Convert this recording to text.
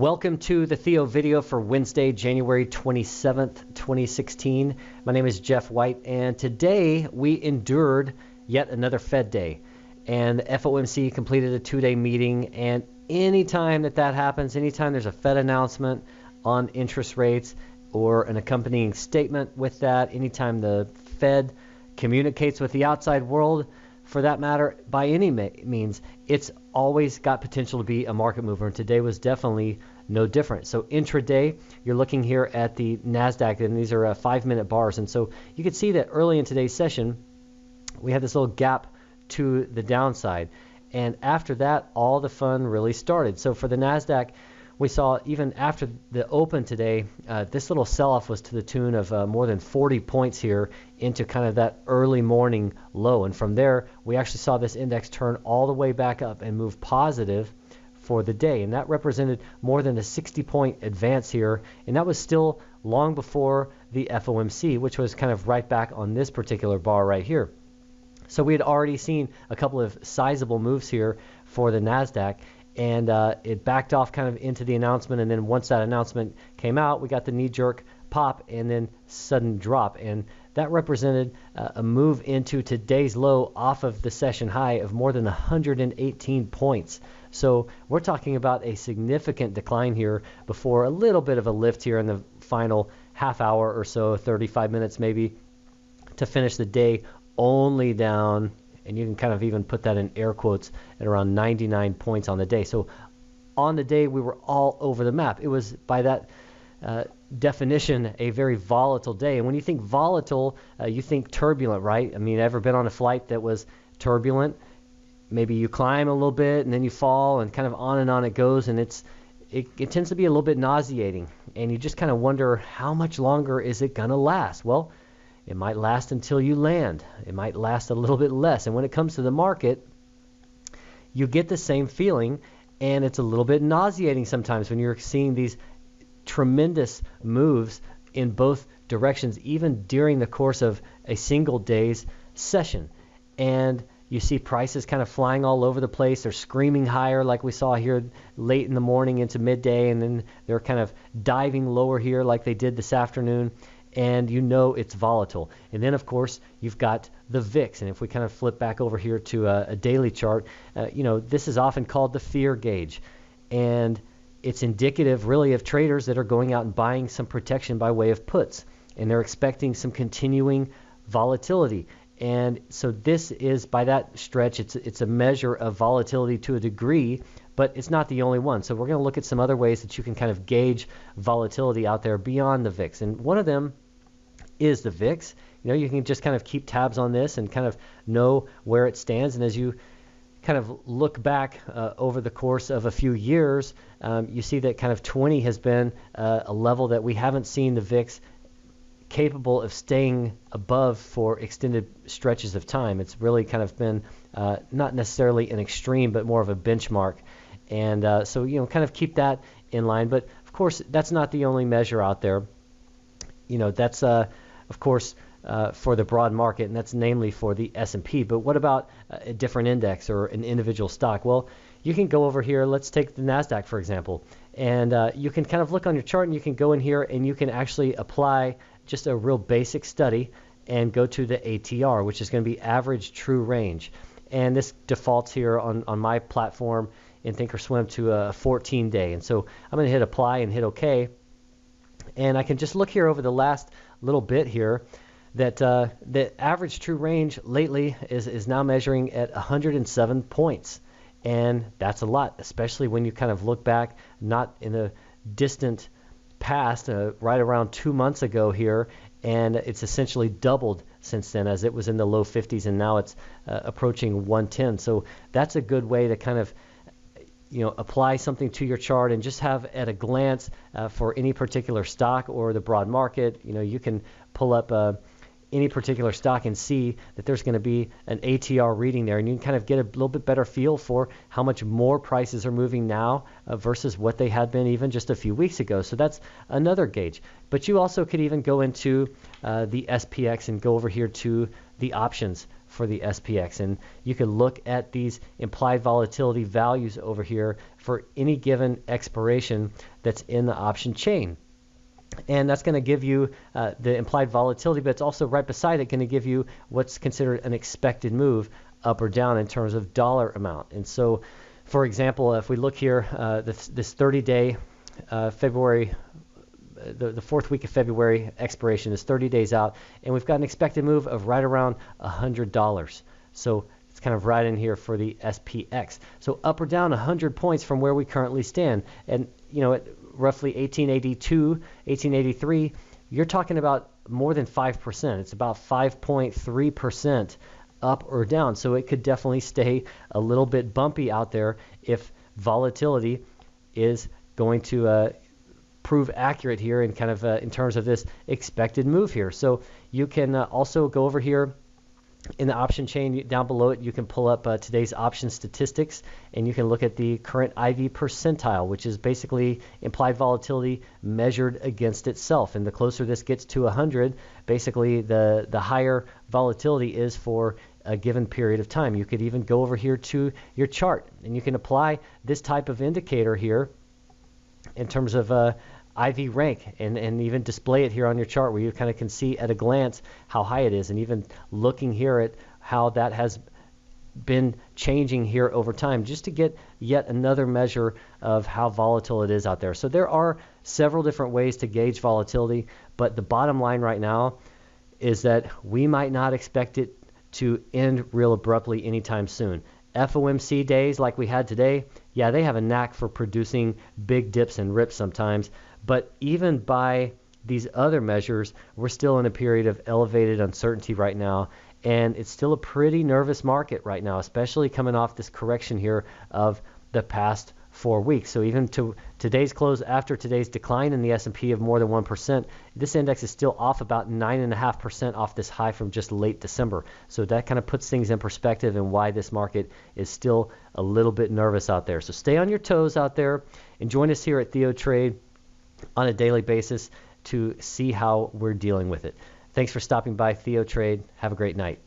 Welcome to the Theo video for Wednesday, January 27th, 2016. My name is Jeff White, and today we endured yet another Fed day. And the FOMC completed a two-day meeting, and anytime that happens, anytime there's a Fed announcement on interest rates or an accompanying statement with that, anytime the Fed communicates with the outside world, for that matter, by any means, it's always got potential to be a market mover, and today was definitely no different. So intraday, you're looking here at the Nasdaq, and these are 5-minute bars, and so you can see that early in today's session, we had this little gap to the downside, and after that, all the fun really started. So for the Nasdaq, we saw even after the open today, this little sell-off was to the tune of more than 40 points here into kind of that early morning low. And from there, we actually saw this index turn all the way back up and move positive for the day. And that represented more than a 60-point advance here. And that was still long before the FOMC, which was kind of right back on this particular bar right here. So we had already seen a couple of sizable moves here for the Nasdaq. And it backed off kind of into the announcement, and then once that announcement came out, we got the knee-jerk pop and then sudden drop, and that represented a move into today's low off of the session high of more than 118 points. So we're talking about a significant decline here before a little bit of a lift here in the final half hour or so, 35 minutes maybe, to finish the day only down. And you can kind of even put that in air quotes at around 99 points on the day. So on the day, we were all over the map. It was, by that definition, a very volatile day. And when you think volatile, you think turbulent, right? I mean, ever been on a flight that was turbulent? Maybe you climb a little bit and then you fall, and kind of on it goes. And it tends to be a little bit nauseating. And you just kind of wonder, how much longer is it going to last? Well, it might last until you land. It might last a little bit less. And when it comes to the market, you get the same feeling, and it's a little bit nauseating sometimes when you're seeing these tremendous moves in both directions, even during the course of a single day's session. And you see prices kind of flying all over the place. They're screaming higher like we saw here late in the morning into midday, and then they're kind of diving lower here like they did this afternoon. And you know it's volatile. And then, of course, you've got the VIX. And if we kind of flip back over here to a daily chart, this is often called the fear gauge. And it's indicative, really, of traders that are going out and buying some protection by way of puts. And they're expecting some continuing volatility. And so this is, by that stretch, it's a measure of volatility to a degree, but it's not the only one. So we're going to look at some other ways that you can kind of gauge volatility out there beyond the VIX. And one of them is the VIX. You can just kind of keep tabs on this and kind of know where it stands. And as you kind of look back over the course of a few years, you see that kind of 20 has been a level that we haven't seen the VIX capable of staying above for extended stretches of time. It's really kind of been not necessarily an extreme, but more of a benchmark. And so, kind of keep that in line. But, of course, that's not the only measure out there. That's, of course, for the broad market, and that's namely for the S&P. But what about a different index or an individual stock? Well, you can go over here. Let's take the Nasdaq, for example. And you can kind of look on your chart, and you can go in here, and you can actually apply just a real basic study and go to the ATR, which is going to be average true range. And this defaults here on my platform in Thinkorswim to a 14-day. And so I'm going to hit apply and hit OK. And I can just look here over the last little bit here that the average true range lately is now measuring at 107 points. And that's a lot, especially when you kind of look back, not in the distant past, right around 2 months ago here, and it's essentially doubled since then, as it was in the low 50s, and now it's approaching 110. So that's a good way to kind of apply something to your chart and just have at a glance for any particular stock or the broad market. You can pull up any particular stock and see that there's going to be an ATR reading there, and you can kind of get a little bit better feel for how much more prices are moving now versus what they had been even just a few weeks ago. So that's another gauge. But you also could even go into the SPX and go over here to the options for the SPX. And you can look at these implied volatility values over here for any given expiration that's in the option chain. And that's going to give you the implied volatility, but it's also right beside it going to give you what's considered an expected move up or down in terms of dollar amount. And so, for example, if we look here, this 30-day February, the fourth week of February expiration is 30 days out, and we've got an expected move of right around $100. So it's kind of right in here for the SPX. So up or down 100 points from where we currently stand. And, you know, at roughly 1882, 1883, you're talking about more than 5%. It's about 5.3% up or down. So it could definitely stay a little bit bumpy out there if volatility is going to prove accurate here in kind of in terms of this expected move here. So you can also go over here in the option chain down below it. You can pull up today's option statistics, and you can look at the current IV percentile, which is basically implied volatility measured against itself. And the closer this gets to 100, basically the higher volatility is for a given period of time. You could even go over here to your chart, and you can apply this type of indicator here in terms of IV rank, and even display it here on your chart where you kind of can see at a glance how high it is, and even looking here at how that has been changing here over time, just to get yet another measure of how volatile it is out there. So there are several different ways to gauge volatility, but the bottom line right now is that we might not expect it to end real abruptly anytime soon. FOMC days like we had today, yeah, they have a knack for producing big dips and rips sometimes. But even by these other measures, we're still in a period of elevated uncertainty right now. And it's still a pretty nervous market right now, especially coming off this correction here of the past 4 weeks. So even to today's close, after today's decline in the S&P of more than 1%, this index is still off about 9.5% off this high from just late December. So that kind of puts things in perspective and why this market is still a little bit nervous out there. So stay on your toes out there and join us here at TheoTrade on a daily basis to see how we're dealing with it. Thanks for stopping by TheoTrade. Have a great night.